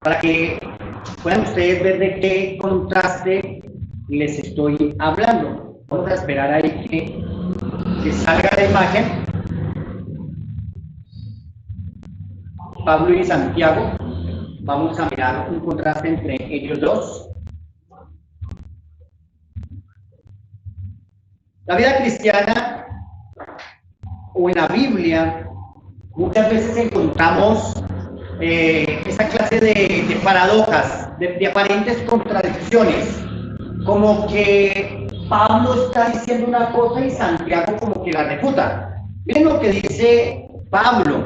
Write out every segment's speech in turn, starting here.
para que puedan ustedes ver de qué contraste les estoy hablando. Vamos a esperar ahí que salga la imagen. Pablo y Santiago. Vamos a mirar un contraste entre ellos dos. La vida cristiana o en la Biblia muchas veces encontramos esa clase de paradojas, de aparentes contradicciones, como que Pablo está diciendo una cosa y Santiago como que la refuta. Miren lo que dice Pablo.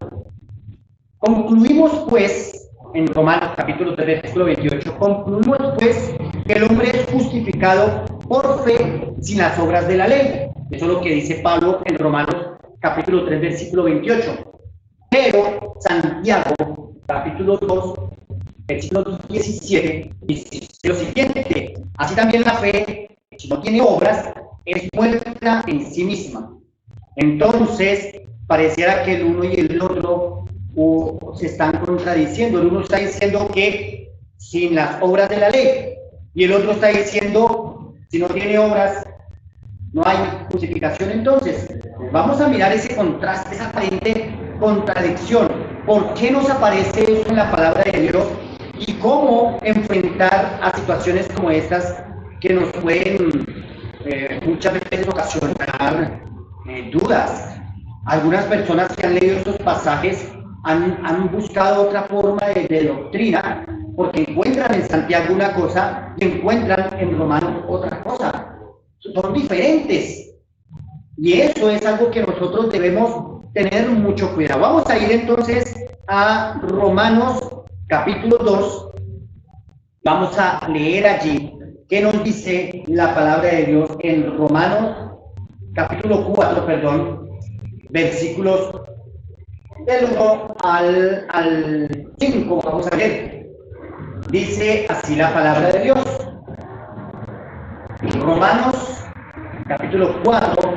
Concluimos pues, en Romanos capítulo 3, versículo 28, concluimos pues que el hombre es justificado por fe sin las obras de la ley. Eso es lo que dice Pablo en Romanos capítulo 3, versículo 28. Pero Santiago, capítulo 2, versículo 17, dice lo siguiente: así también la fe, si no tiene obras, es muerta en sí misma. Entonces, pareciera que el uno y el otro se están contradiciendo. El uno está diciendo que sin las obras de la ley, y el otro está diciendo, si no tiene obras, no hay justificación. Entonces, vamos a mirar ese contraste, esa aparente contradicción. ¿Por qué nos aparece eso en la palabra de Dios? Y cómo enfrentar a situaciones como estas que nos pueden muchas veces ocasionar dudas. Algunas personas que han leído estos pasajes han buscado otra forma de doctrina, porque encuentran en Santiago una cosa y encuentran en Romanos otra cosa. Son diferentes. Y eso es algo que nosotros debemos tener mucho cuidado. Vamos a ir entonces a Romanos capítulo 2. Vamos a leer allí qué nos dice la palabra de Dios en Romanos capítulo 4, versículos del 1 al 5. Vamos a ver. Dice así la palabra de Dios. Romanos capítulo 4,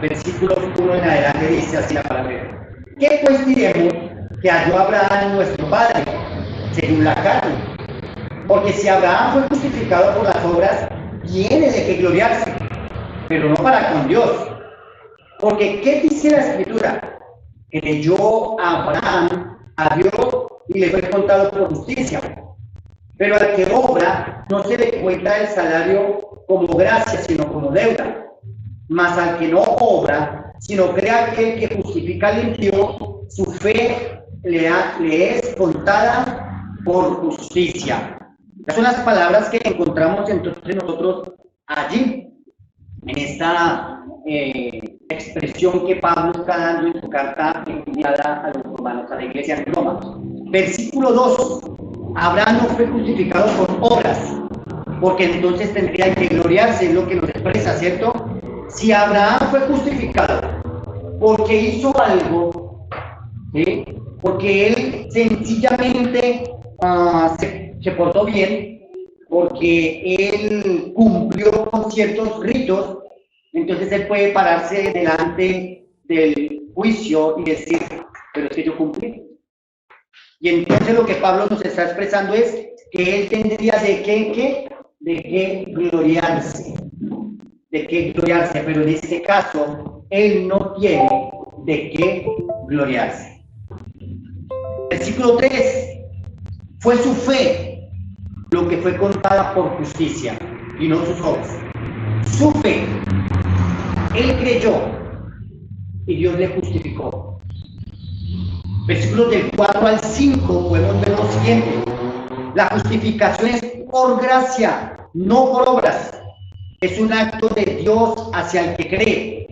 versículos 1 en adelante, dice así la palabra de Dios. ¿Qué pues diremos que halló Abraham nuestro padre, según la carne? Porque si Abraham fue justificado por las obras, tiene de qué gloriarse, pero no para con Dios. Porque ¿qué dice la Escritura? Creyó Abraham a Dios y le fue contado por justicia. Pero al que obra no se le cuenta el salario como gracia, sino como deuda. Mas al que no obra, sino cree aquel que justifica al impío, su fe le es contada por justicia. Estas son las palabras que encontramos entonces nosotros allí, en esta expresión que Pablo está dando en su carta enviada a los romanos, a la iglesia de Roma. Versículo 2. Abraham no fue justificado por obras, porque entonces tendría que gloriarse, es lo que nos expresa, ¿cierto? Si Abraham fue justificado porque hizo algo, ¿sí? Porque él sencillamente se portó bien, porque él cumplió con ciertos ritos, entonces él puede pararse delante del juicio y decir, pero es que yo cumplí. Y entonces lo que Pablo nos está expresando es que él tendría de qué gloriarse, pero en este caso él no tiene de qué gloriarse. Versículo 3. Fue su fe lo que fue contada por justicia y no sus obras. Su fe. Él creyó y Dios le justificó. Versículos del 4 al 5 podemos ver lo siguiente. La justificación es por gracia, no por obras. Es un acto de Dios hacia el que cree.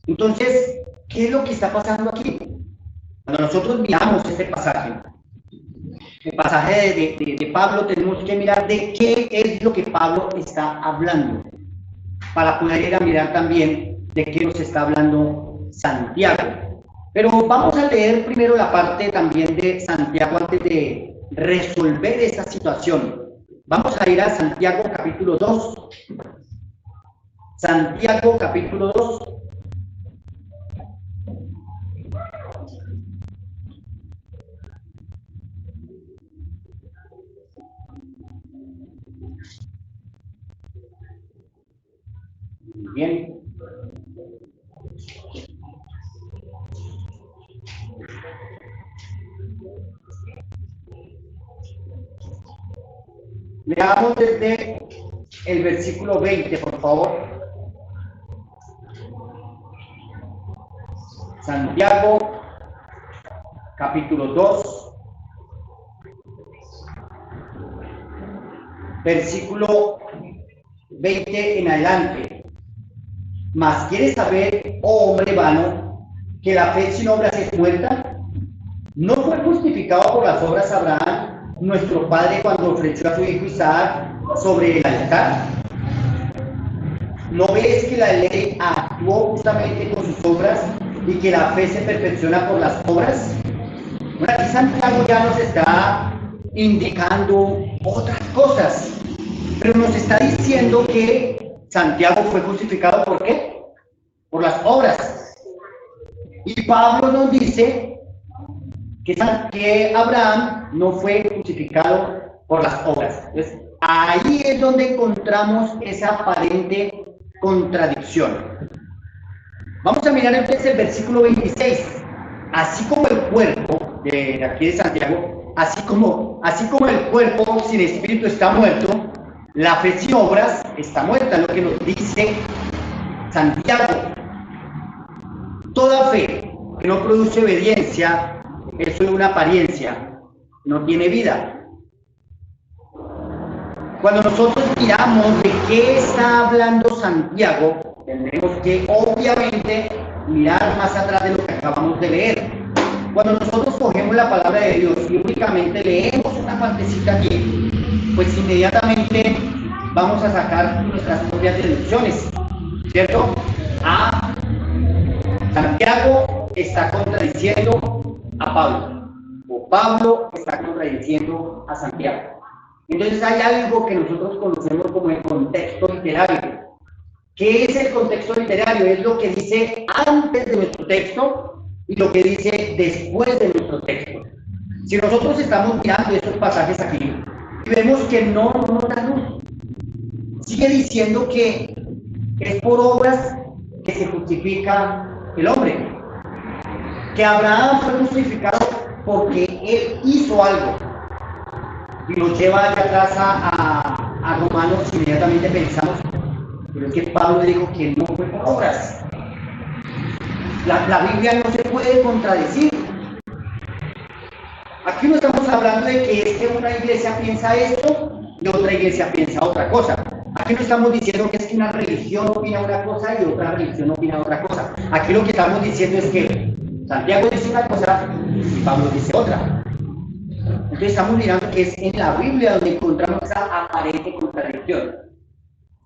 Entonces, ¿qué es lo que está pasando aquí? Cuando nosotros miramos este pasaje, el pasaje de Pablo, tenemos que mirar de qué es lo que Pablo está hablando, para poder ir a mirar también de qué nos está hablando Santiago. Pero vamos a leer primero la parte también de Santiago antes de resolver esta situación. Vamos a ir a Santiago capítulo 2. Santiago capítulo 2. Bien. Leamos desde el versículo 20, por favor. Santiago, capítulo 2, versículo 20 en adelante. Mas ¿quieres saber, oh hombre vano, que la fe sin obras es muerta? ¿No fue justificado por las obras Abraham, nuestro padre, cuando ofreció a su hijo Isaac sobre el altar? ¿No ves que la ley actuó justamente con sus obras y que la fe se perfecciona por las obras? Bueno, aquí Santiago ya nos está indicando otras cosas, pero nos está diciendo que Santiago fue justificado ¿por qué? Por las obras. Y Pablo nos dice que Abraham no fue justificado por las obras. Entonces, ahí es donde encontramos esa aparente contradicción. Vamos a mirar entonces el versículo 26. Así como el cuerpo de aquí de Santiago, así como el cuerpo sin espíritu está muerto, la fe sin obras está muerta, lo que nos dice Santiago. Toda fe que no produce obediencia es solo una apariencia, no tiene vida. Cuando nosotros miramos de qué está hablando Santiago, tenemos que obviamente mirar más atrás de lo que acabamos de leer. Cuando nosotros cogemos la palabra de Dios y únicamente leemos una partecita aquí, pues inmediatamente vamos a sacar nuestras propias deducciones, ¿cierto? Santiago está contradiciendo a Pablo, o Pablo está contradiciendo a Santiago. Entonces hay algo que nosotros conocemos como el contexto literario. ¿Qué es el contexto literario? Es lo que dice antes de nuestro texto y lo que dice después de nuestro texto. Si nosotros estamos mirando estos pasajes aquí y vemos que no nos da luz, sigue diciendo que es por obras que se justifica el hombre, que Abraham fue justificado porque él hizo algo, y nos lleva allá atrás a Romanos. Inmediatamente pensamos, pero es que Pablo dijo que no fue por obras. La Biblia no se puede contradecir. Aquí no estamos hablando de que es que una iglesia piensa esto y otra iglesia piensa otra cosa. Aquí no estamos diciendo que es que una religión opina una cosa y otra religión opina otra cosa. Aquí lo que estamos diciendo es que Santiago dice una cosa y Pablo dice otra. Entonces estamos mirando que es en la Biblia donde encontramos esa aparente contradicción.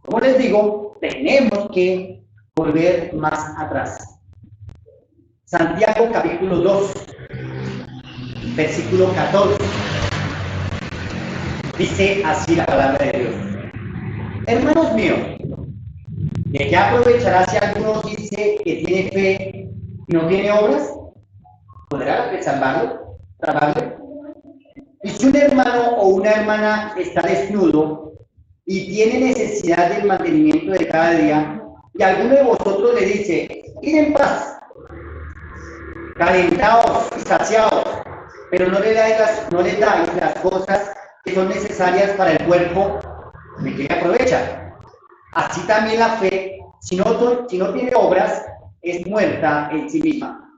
Como les digo, tenemos que volver más atrás. Santiago capítulo 2, versículo 14. Dice así la palabra de Dios. Hermanos míos, ¿de qué aprovechará si alguno dice que tiene fe y no tiene obras? ¿Podrá salvarlo? Y si un hermano o una hermana está desnudo y tiene necesidad del mantenimiento de cada día, y alguno de vosotros le dice, id en paz, calentaos y saciaos, pero no le dais las cosas que son necesarias para el cuerpo, ¿de qué aprovecha? Así también la fe, si no tiene obras, es muerta en sí misma.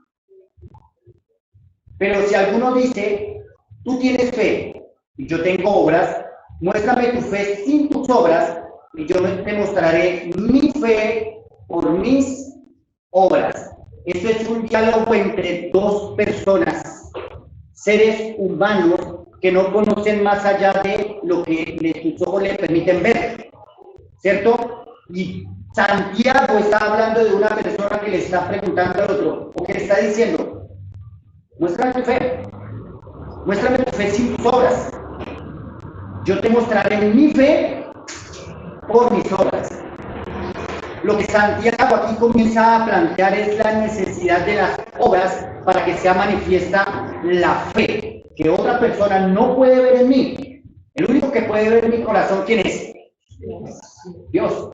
Pero si alguno dice, tú tienes fe y yo tengo obras, muéstrame tu fe sin tus obras y yo te mostraré mi fe por mis obras. Esto es un diálogo entre dos personas, seres humanos que no conocen más allá de lo que sus ojos le permiten ver, ¿cierto? Y Santiago está hablando de una persona que le está preguntando al otro, o que le está diciendo, muéstrame tu fe sin tus obras. Yo te mostraré mi fe por mis obras. Lo que Santiago aquí comienza a plantear es la necesidad de las obras para que sea manifiesta la fe, que otra persona no puede ver en mí. El único que puede ver en mi corazón, ¿quién es? Dios.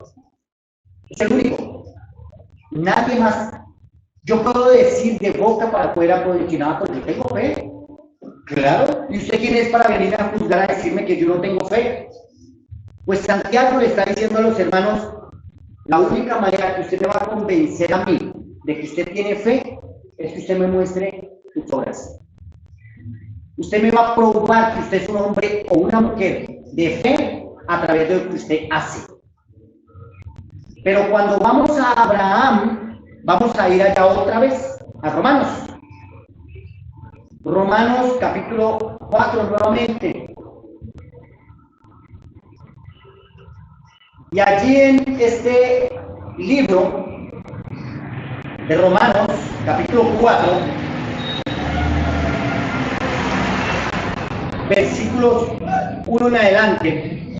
Es el único. Nadie más. Yo puedo decir de boca para afuera, puedo decir nada, porque yo tengo fe. Claro. ¿Y usted quién es para venir a juzgar a decirme que yo no tengo fe? Pues Santiago le está diciendo a los hermanos, la única manera que usted me va a convencer a mí de que usted tiene fe es que usted me muestre sus obras. Usted me va a probar que usted es un hombre o una mujer de fe a través de lo que usted hace. Pero cuando vamos a Abraham, vamos a ir allá otra vez, a Romanos. Romanos capítulo 4 nuevamente. Y allí en este libro de Romanos, capítulo 4, versículos 1 en adelante,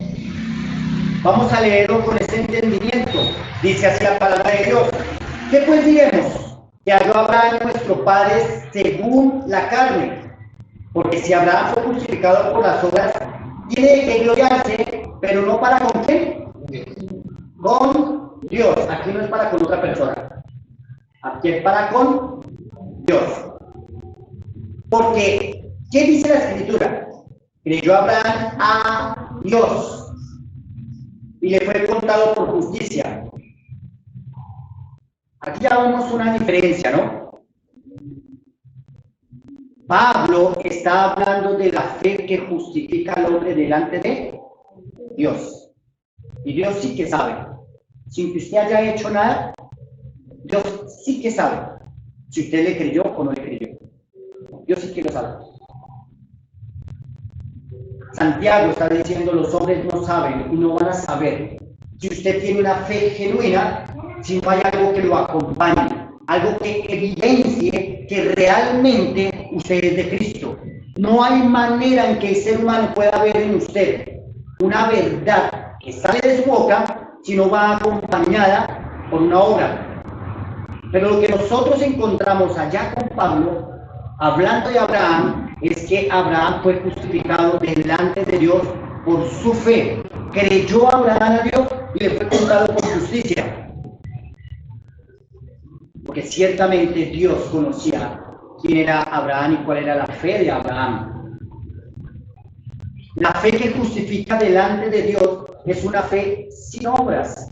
vamos a leerlo con ese entendimiento. Dice así la palabra de Dios. ¿Qué pues diremos? Que halló Abraham nuestro padre según la carne. Porque si Abraham fue justificado por las obras, tiene que gloriarse, pero no para con quién. Con Dios. Aquí no es para con otra persona. Aquí es para con Dios. Porque, ¿qué dice la Escritura? Creyó Abraham a Dios y le fue contado por justicia. Aquí ya vemos una diferencia, ¿no? Pablo está hablando de la fe que justifica al hombre delante de Dios. Y Dios sí que sabe. Sin que usted haya hecho nada, Dios sí que sabe si usted le creyó o no le creyó. Dios sí que lo sabe. Santiago está diciendo, los hombres no saben y no van a saber si usted tiene una fe genuina, si no hay algo que lo acompañe, algo que evidencie que realmente usted es de Cristo. No hay manera en que el ser humano pueda ver en usted una verdad que sale de su boca si no va acompañada por una obra. Pero lo que nosotros encontramos allá con Pablo, hablando de Abraham, es que Abraham fue justificado delante de Dios por su fe. Creyó Abraham a Dios y le fue contado por justicia. Porque ciertamente Dios conocía quién era Abraham y cuál era la fe de Abraham. La fe que justifica delante de Dios es una fe sin obras.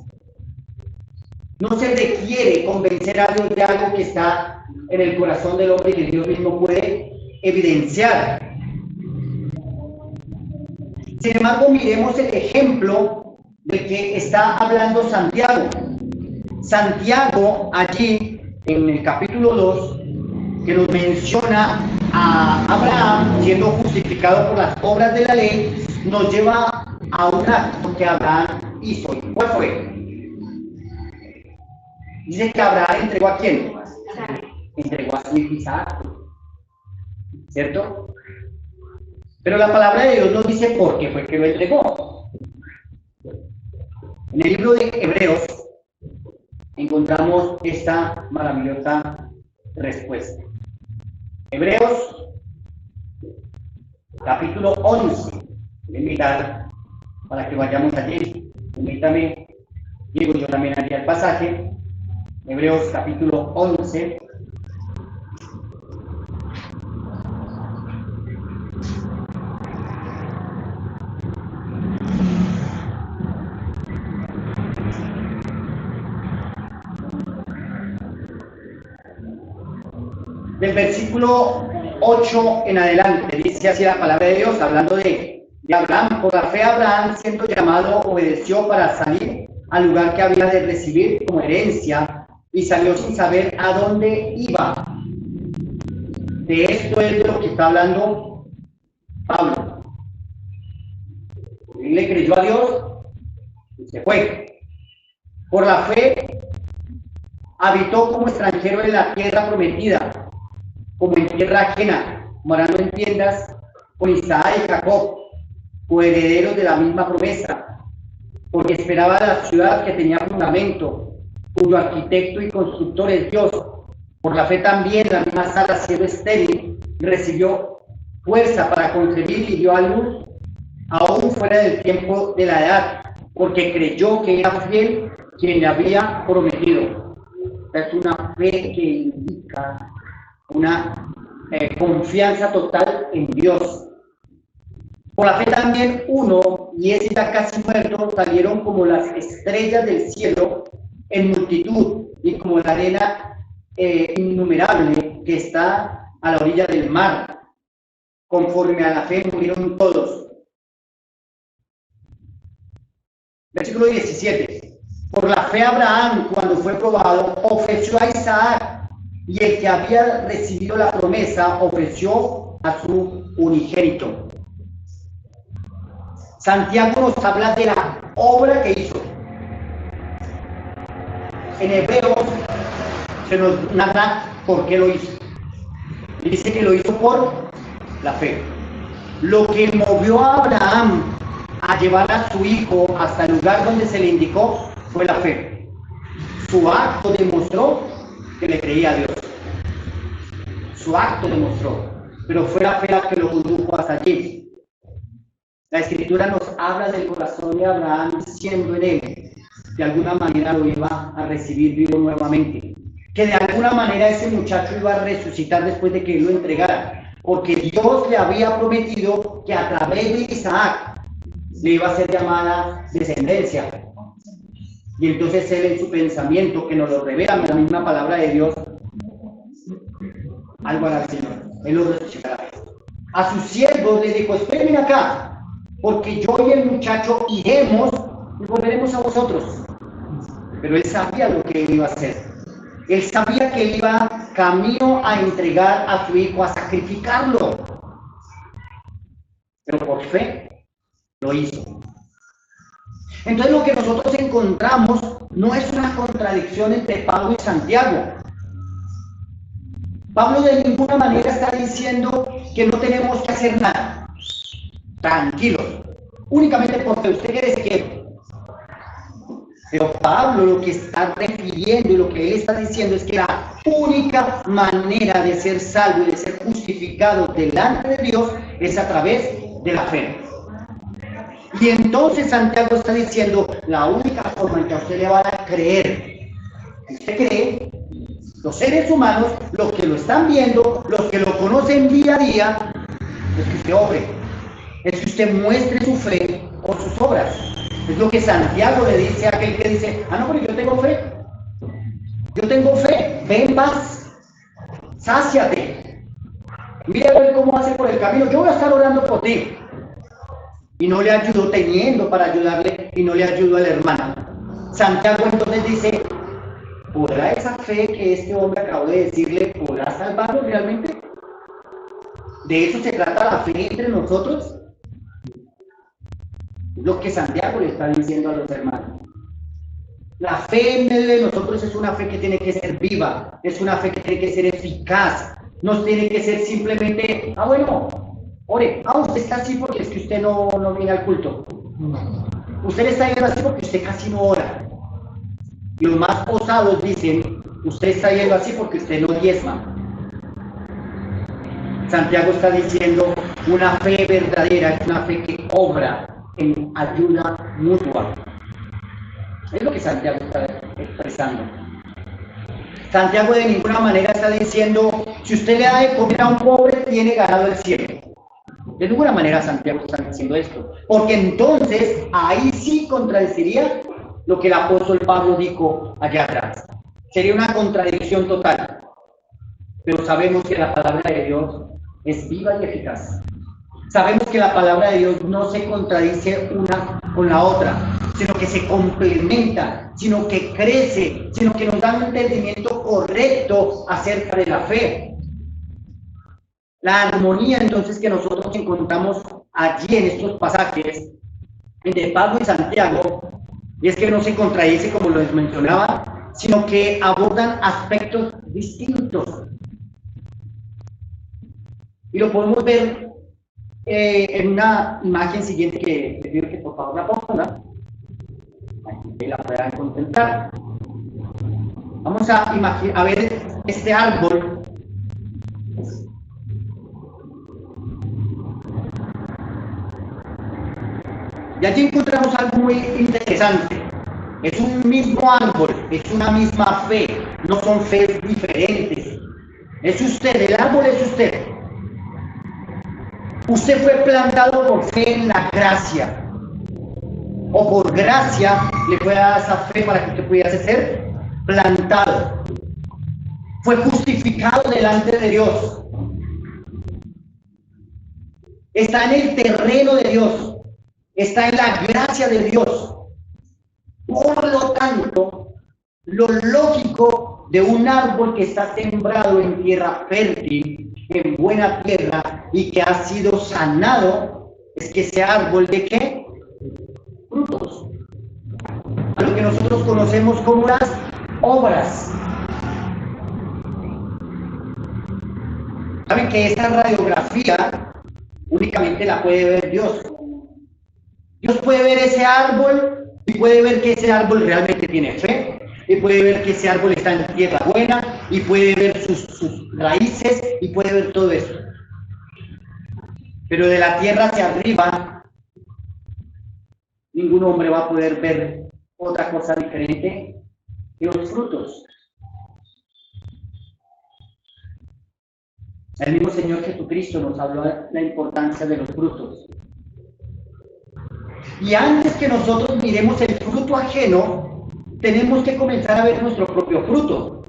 No se requiere convencer a Dios de algo que está en el corazón del hombre y que Dios mismo puede evidenciar. Sin embargo, miremos el ejemplo del que está hablando Santiago. Santiago, allí en el capítulo 2, que nos menciona a Abraham siendo justificado por las obras de la ley, nos lleva a un acto que Abraham hizo. ¿Cuál fue? Dice que Abraham entregó ¿a quién? Entregó a su hijo Isaac, ¿cierto? Pero la palabra de Dios nos dice por qué fue que lo entregó. En el libro de Hebreos encontramos esta maravillosa respuesta. Hebreos, capítulo 11. Voy a invitar para que vayamos allí. Permítame, llego yo también allí al pasaje. Hebreos, capítulo 11. Del versículo 8 en adelante, dice así la palabra de Dios, hablando de Abraham. Por la fe Abraham, siendo llamado, obedeció para salir al lugar que había de recibir como herencia, y salió sin saber a dónde iba. De esto es de lo que está hablando Pablo. Él le creyó a Dios y se fue. Por la fe habitó como extranjero en la tierra prometida, como en tierra ajena, morando en tiendas con Isaac y Jacob, coherederos de la misma promesa, porque esperaba la ciudad que tenía fundamento, cuyo arquitecto y constructor es Dios. Por la fe también, la misma Sara, siendo estéril, recibió fuerza para concebir y dio a luz, aún fuera del tiempo de la edad, porque creyó que era fiel quien le había prometido. Es una fe que indica una confianza total en Dios. Por la fe también uno, y ese ya casi muerto, salieron como las estrellas del cielo en multitud y como la arena innumerable que está a la orilla del mar. Conforme a la fe murieron todos. Versículo 17. Por la fe Abraham, cuando fue probado, ofreció a Isaac, y el que había recibido la promesa ofreció a su unigénito. Santiago nos habla de la obra que hizo. En Hebreos se nos narra por qué lo hizo. Dice que lo hizo por la fe. Lo que movió a Abraham a llevar a su hijo hasta el lugar donde se le indicó fue la fe. Su acto demostró que le creía a Dios. Su acto demostró, pero fue la fe la que lo condujo hasta allí. La Escritura nos habla del corazón de Abraham siendo en él, de alguna manera lo iba a recibir vivo nuevamente, que de alguna manera ese muchacho iba a resucitar después de que él lo entregara, porque Dios le había prometido que a través de Isaac le iba a ser llamada descendencia. Y entonces él en su pensamiento, que nos lo revela la misma palabra de Dios, algo hará el Señor, él lo resucitará. A sus siervos les dijo: esperen acá, porque yo y el muchacho iremos y volveremos a vosotros. Pero él sabía lo que él iba a hacer. Él sabía que él iba camino a entregar a su hijo, a sacrificarlo. Pero por fe lo hizo. Entonces lo que nosotros encontramos no es una contradicción entre Pablo y Santiago. Pablo de ninguna manera está diciendo que no tenemos que hacer nada. Tranquilos, únicamente porque usted quiere seguir. Pero Pablo lo que está refiriendo y lo que él está diciendo es que la única manera de ser salvo y de ser justificado delante de Dios es a través de la fe. Y entonces Santiago está diciendo, la única forma en que a usted le van a creer, usted cree, los seres humanos, los que lo están viendo, los que lo conocen día a día, es que usted obre, es que usted muestre su fe con sus obras. Es lo que Santiago le dice a aquel que dice: ah, no, pero yo tengo fe, ve en paz, sáciate, mira a ver cómo hace por el camino, yo voy a estar orando por ti. Y no le ayudó teniendo para ayudarle, y no le ayudó al hermano. Santiago entonces dice: ¿podrá esa fe que este hombre acabó de decirle, podrá salvarlo realmente? ¿De eso se trata la fe entre nosotros? Es lo que Santiago le está diciendo a los hermanos. La fe en medio de nosotros es una fe que tiene que ser viva, es una fe que tiene que ser eficaz, no tiene que ser simplemente: ah, bueno, ore, usted está así porque es que usted no viene al culto. Usted está yendo así porque usted casi no ora. Y los más osados dicen: usted está yendo así porque usted no diezma. Santiago está diciendo: una fe verdadera es una fe que obra en ayuda mutua. Es lo que Santiago está expresando. Santiago de ninguna manera está diciendo: si usted le da de comer a un pobre, tiene ganado el cielo. De ninguna manera Santiago está diciendo esto, porque entonces ahí sí contradeciría lo que el apóstol Pablo dijo allá atrás. Sería una contradicción total. Pero sabemos que la palabra de Dios es viva y eficaz. Sabemos que la palabra de Dios no se contradice una con la otra, sino que se complementa, sino que crece, sino que nos da un entendimiento correcto acerca de la fe. La armonía entonces que nosotros encontramos allí en estos pasajes entre Pablo y Santiago es que no se contradice como les mencionaba, sino que abordan aspectos distintos. Y lo podemos ver en una imagen siguiente que les pido que por favor la pongan. Aquí la puedan contemplar. Vamos a ver este árbol. Y allí encontramos algo muy interesante. Es un mismo árbol, es una misma fe, no son fees diferentes. Es usted, el árbol es usted. Usted fue plantado por fe en la gracia. O por gracia le fue dada esa fe para que usted pudiese ser plantado. Fue justificado delante de Dios. Está en el terreno de Dios. Está en la gracia de Dios. Por lo tanto, lo lógico de un árbol que está sembrado en tierra fértil, en buena tierra, y que ha sido sanado, es que ese árbol ¿de qué? Frutos. A lo que nosotros conocemos como las obras. Saben que esta radiografía únicamente la puede ver Dios. Dios puede ver ese árbol y puede ver que ese árbol realmente tiene fe, y puede ver que ese árbol está en tierra buena, y puede ver sus raíces, y puede ver todo eso. Pero de la tierra hacia arriba, ningún hombre va a poder ver otra cosa diferente que los frutos. El mismo Señor Jesucristo nos habló de la importancia de los frutos. Y antes que nosotros miremos el fruto ajeno, tenemos que comenzar a ver nuestro propio fruto.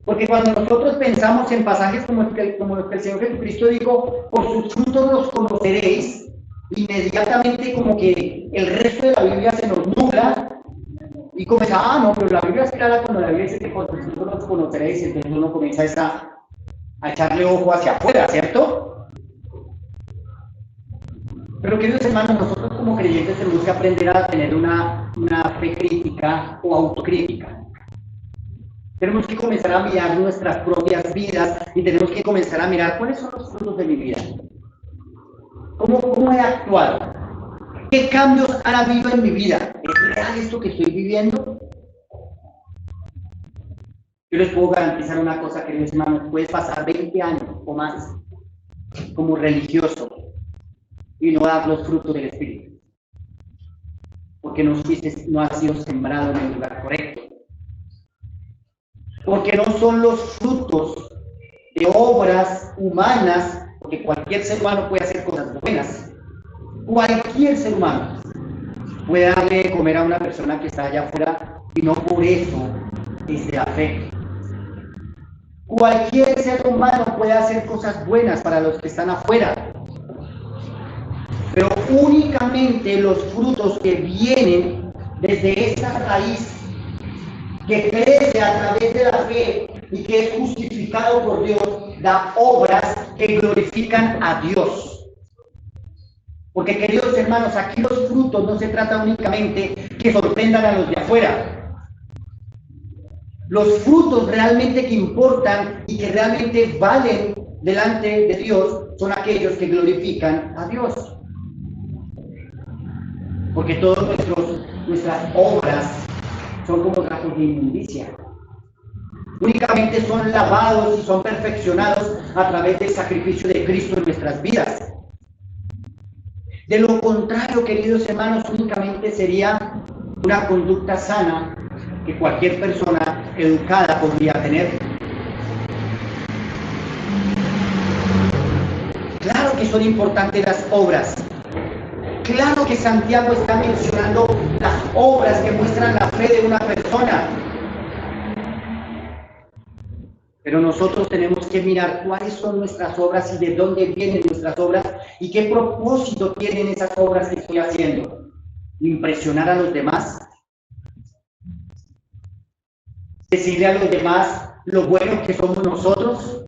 Porque cuando nosotros pensamos en pasajes como los que el Señor Jesucristo dijo, por sus frutos los conoceréis, inmediatamente como que el resto de la Biblia se nos nubla y comienza, no, pero la Biblia es clara cuando la Biblia dice que por sus frutos los conoceréis, entonces uno comienza a echarle ojo hacia afuera, ¿cierto? Pero queridos hermanos, nosotros como creyentes tenemos que aprender a tener una fe crítica o autocrítica. Tenemos que comenzar a mirar nuestras propias vidas y tenemos que comenzar a mirar cuáles son los frutos de mi vida. ¿Cómo he actuado? ¿Qué cambios han habido en mi vida? ¿Es real esto que estoy viviendo? Yo les puedo garantizar una cosa, queridos hermanos, puedes pasar 20 años o más como religioso y no dar los frutos del Espíritu, porque no has sido sembrado en el lugar correcto, porque no son los frutos de obras humanas, porque cualquier ser humano puede hacer cosas buenas, cualquier ser humano puede darle de comer a una persona que está allá afuera y no por eso es de la fe. Cualquier ser humano puede hacer cosas buenas para los que están afuera, pero únicamente los frutos que vienen desde esa raíz que crece a través de la fe y que es justificado por Dios, da obras que glorifican a Dios. Porque, queridos hermanos, aquí los frutos no se trata únicamente que sorprendan a los de afuera. Los frutos realmente que importan y que realmente valen delante de Dios son aquellos que glorifican a Dios. Porque todas nuestras obras son como trapos de inmundicia. Únicamente son lavados y son perfeccionados a través del sacrificio de Cristo en nuestras vidas. De lo contrario, queridos hermanos, únicamente sería una conducta sana que cualquier persona educada podría tener. Claro que son importantes las obras. Claro que Santiago está mencionando las obras que muestran la fe de una persona. Pero nosotros tenemos que mirar cuáles son nuestras obras y de dónde vienen nuestras obras y qué propósito tienen esas obras que estoy haciendo. ¿Impresionar a los demás? ¿Decirle a los demás lo buenos que somos nosotros?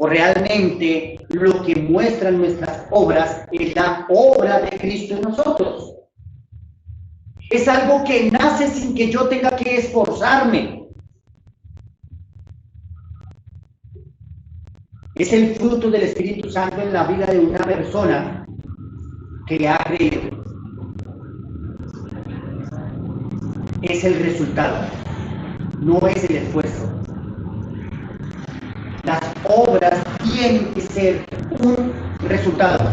¿O realmente lo que muestran nuestras obras es la obra de Cristo en nosotros? Es algo que nace sin que yo tenga que esforzarme. Es el fruto del Espíritu Santo en la vida de una persona que ha creído. Es el resultado, no es el esfuerzo. Las obras tienen que ser un resultado.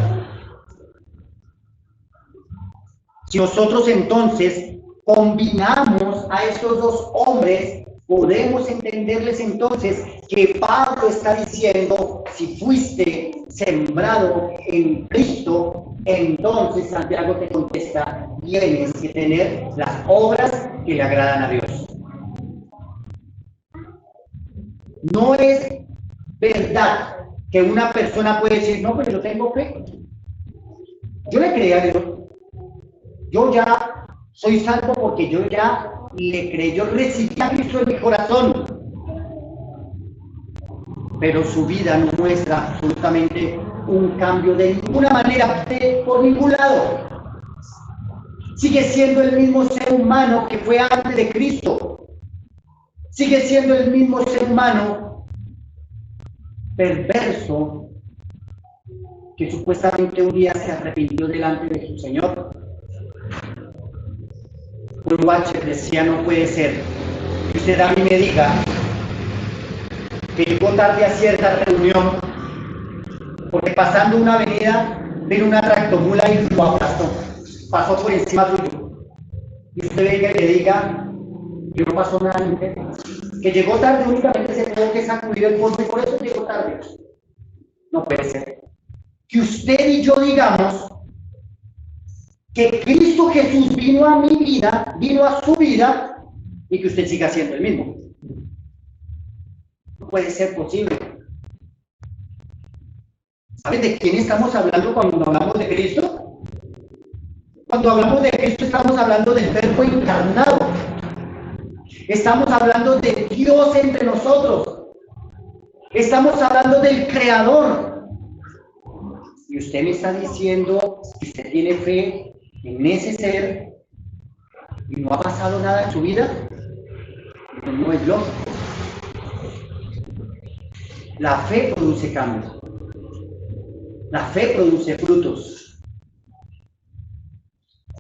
Si nosotros entonces combinamos a estos dos hombres, podemos entenderles entonces que Pablo está diciendo, si fuiste sembrado en Cristo, entonces Santiago te contesta, tienes que tener las obras que le agradan a Dios. No es verdad que una persona puede decir, no, pero yo tengo fe. Yo le creí a Dios. Yo ya soy salvo porque yo ya le creí, yo recibí a Cristo en mi corazón. Pero su vida no muestra absolutamente un cambio de ninguna manera, por ningún lado. Sigue siendo el mismo ser humano que fue antes de Cristo. Sigue siendo el mismo ser humano perverso que supuestamente un día se arrepintió delante de su Señor. Un Watcher decía, no puede ser que usted a mí me diga que llegó tarde a cierta reunión porque pasando una avenida vino una tractomula y lo aplastó, pasó por encima suyo. Y usted venga y le diga que no pasó nada, que llegó tarde, únicamente se tuvo que sacudir el polvo y por eso llegó tarde. No puede ser. Que usted y yo digamos que Cristo Jesús vino a mi vida, vino a su vida, y que usted siga siendo el mismo. No puede ser posible. ¿Saben de quién estamos hablando cuando hablamos de Cristo? Cuando hablamos de Cristo estamos hablando del Verbo encarnado. Estamos hablando de Dios entre nosotros. Estamos hablando del Creador. Y usted me está diciendo que usted tiene fe en ese ser y no ha pasado nada en su vida. No es lógico. La fe produce cambios. La fe produce frutos.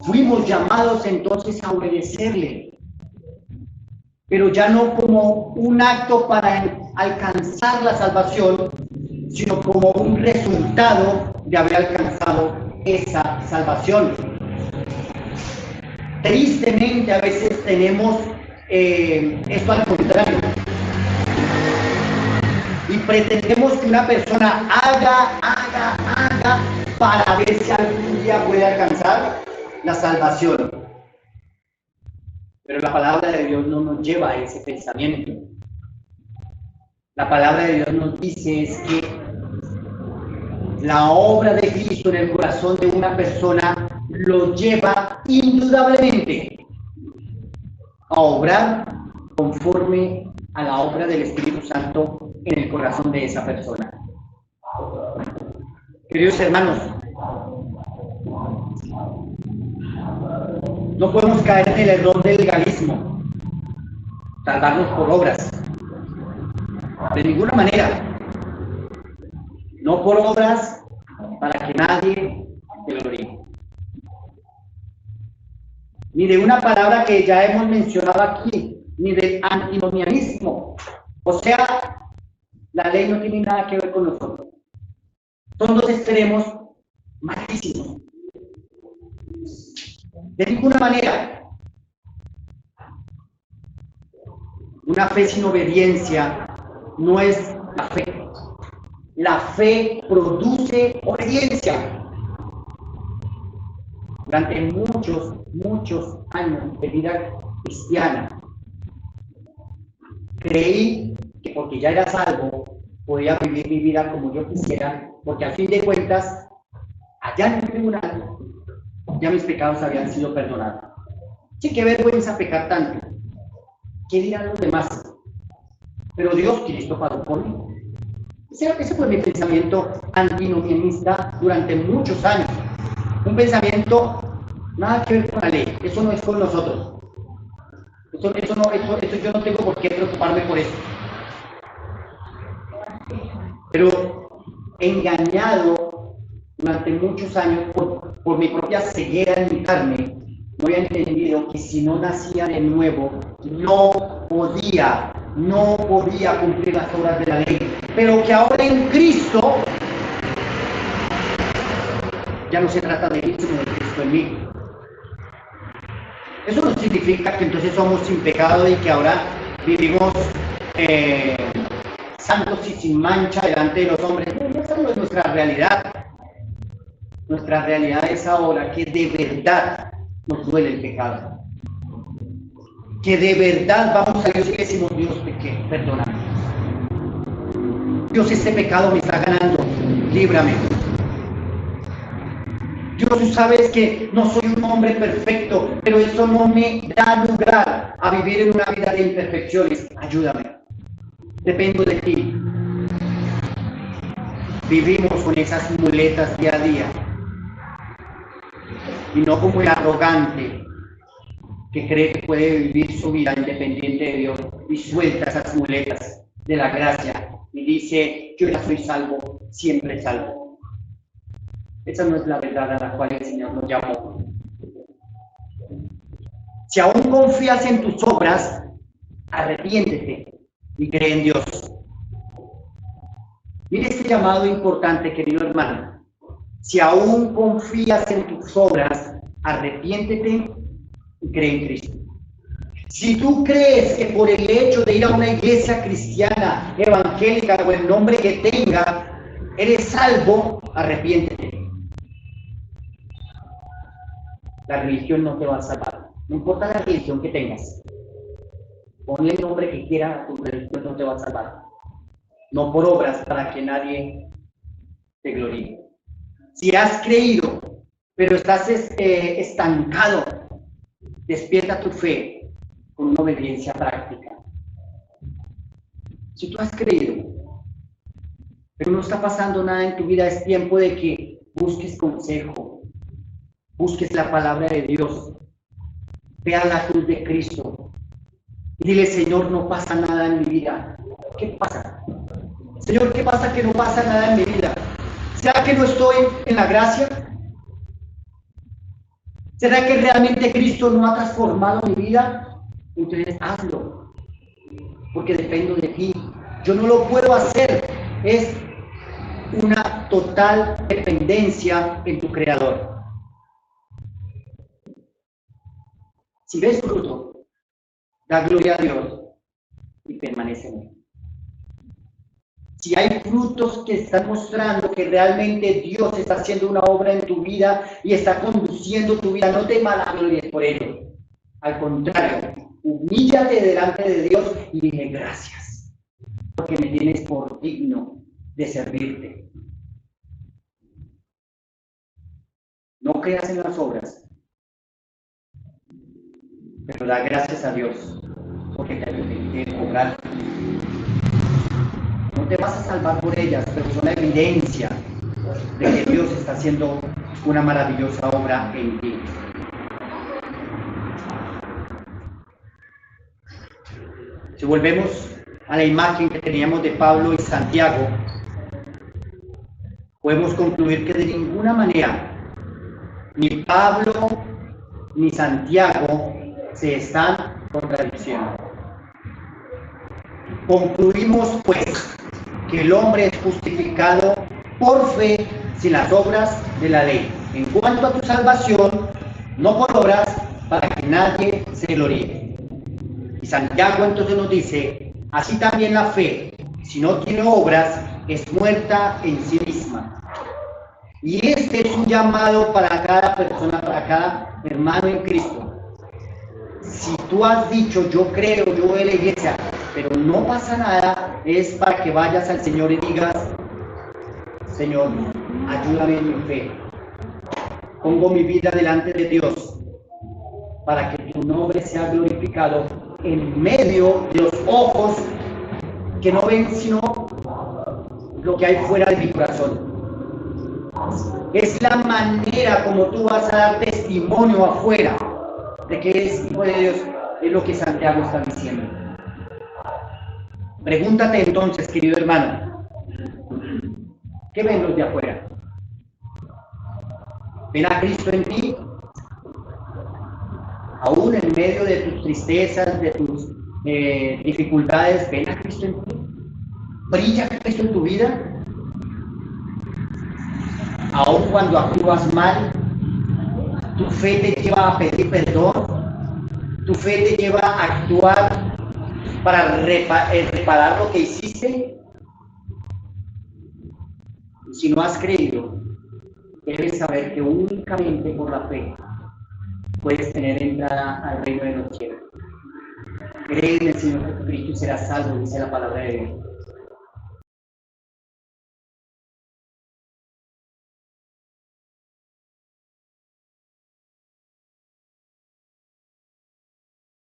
Fuimos llamados entonces a obedecerle, pero ya no como un acto para alcanzar la salvación, sino como un resultado de haber alcanzado esa salvación. Tristemente a veces tenemos esto al contrario. Y pretendemos que una persona haga para ver si algún día puede alcanzar la salvación. Pero la palabra de Dios no nos lleva a ese pensamiento. La palabra de Dios nos dice es que la obra de Cristo en el corazón de una persona lo lleva indudablemente a obrar conforme a la obra del Espíritu Santo en el corazón de esa persona. Queridos hermanos, no podemos caer en el error del legalismo, salvarnos por obras. De ninguna manera. No por obras para que nadie te gloríe. Ni de una palabra que ya hemos mencionado aquí, ni del antinomianismo. O sea, la ley no tiene nada que ver con nosotros. Son dos extremos malísimos. De ninguna manera. Una fe sin obediencia no es la fe. La fe produce obediencia. Durante muchos años de vida cristiana, creí que porque ya era salvo, podía vivir mi vida como yo quisiera, porque al fin de cuentas, allá en el tribunal, ya mis pecados habían sido perdonados. Sí, qué vergüenza pecar tanto. ¿Qué dirán los demás? Pero Dios, Cristo pagó por mí. Ese fue mi pensamiento antinomianista durante muchos años. Un pensamiento nada que ver con la ley. Eso no es con nosotros. Eso yo no tengo por qué preocuparme por eso. Pero engañado durante muchos años por mi propia ceguera en mi carne, no había entendido que si no nacía de nuevo, no podía cumplir las obras de la ley. Pero que ahora en Cristo ya no se trata de mí, sino de Cristo en mí. Eso no significa que entonces somos sin pecado y que ahora vivimos santos y sin mancha delante de los hombres. No, esa no es nuestra realidad. Nuestra realidad es ahora que de verdad nos duele el pecado. Que de verdad vamos a Dios y decimos: Dios, pequé, perdóname. Dios, este pecado me está ganando, líbrame. Dios, tú sabes que no soy un hombre perfecto, pero eso no me da lugar a vivir en una vida de imperfecciones. Ayúdame. Dependo de ti. Vivimos con esas muletas día a día. Y no como el arrogante que cree que puede vivir su vida independiente de Dios y suelta esas muletas de la gracia y dice: yo ya soy salvo, siempre salvo. Esa no es la verdad a la cual el Señor nos llamó. Si aún confías en tus obras, arrepiéntete y cree en Dios. Mire este llamado importante, querido hermano. Si aún confías en tus obras, arrepiéntete y cree en Cristo. Si tú crees que por el hecho de ir a una iglesia cristiana, evangélica o el nombre que tenga, eres salvo, arrepiéntete. La religión no te va a salvar. No importa la religión que tengas. Ponle el nombre que quiera, tu religión no te va a salvar. No por obras para que nadie te gloríe. Si has creído, pero estás estancado, despierta tu fe con una obediencia práctica. Si tú has creído, pero no está pasando nada en tu vida, es tiempo de que busques consejo, busques la palabra de Dios, vea la cruz de Cristo y dile: Señor, no pasa nada en mi vida. ¿Qué pasa? Señor, ¿qué pasa que no pasa nada en mi vida? ¿Será que no estoy en la gracia? ¿Será que realmente Cristo no ha transformado mi vida? Entonces hazlo, porque dependo de ti. Yo no lo puedo hacer. Es una total dependencia en tu Creador. Si ves fruto, da gloria a Dios y permanece en él. Si hay frutos que están mostrando que realmente Dios está haciendo una obra en tu vida y está conduciendo tu vida, no te malaglories por ello. Al contrario, humíllate delante de Dios y dile: gracias, porque me tienes por digno de servirte. No creas en las obras, pero da gracias a Dios porque te permite obrar. No te vas a salvar por ellas, pero son la evidencia de que Dios está haciendo una maravillosa obra en ti. Si volvemos a la imagen que teníamos de Pablo y Santiago, podemos concluir que de ninguna manera ni Pablo ni Santiago se están contradiciendo. Concluimos pues que el hombre es justificado por fe sin las obras de la ley. En cuanto a tu salvación, no por obras, para que nadie se gloríe. Y Santiago entonces nos dice: así también la fe, si no tiene obras, es muerta en sí misma. Y este es un llamado para cada persona, para cada hermano en Cristo. Si tú has dicho: yo creo, yo voy a la iglesia, pero no pasa nada, es para que vayas al Señor y digas: Señor, ayúdame en mi fe. Pongo mi vida delante de Dios para que tu nombre sea glorificado en medio de los ojos que no ven sino lo que hay fuera de mi corazón. Es la manera como tú vas a dar testimonio afuera de que eres hijo de Dios, es lo que Santiago está diciendo. Pregúntate entonces, querido hermano, ¿qué ven los de afuera? ¿Ven a Cristo en ti? Aún en medio de tus tristezas, de tus dificultades, ¿ven a Cristo en ti? ¿Brilla Cristo en tu vida? Aún cuando actúas mal, tu fe te lleva a pedir perdón. Tu fe te lleva a actuar para reparar lo que hiciste. Y si no has creído, debes saber que únicamente por la fe puedes tener entrada al reino de los cielos. Cree en el Señor Jesucristo y serás salvo, dice la palabra de Dios.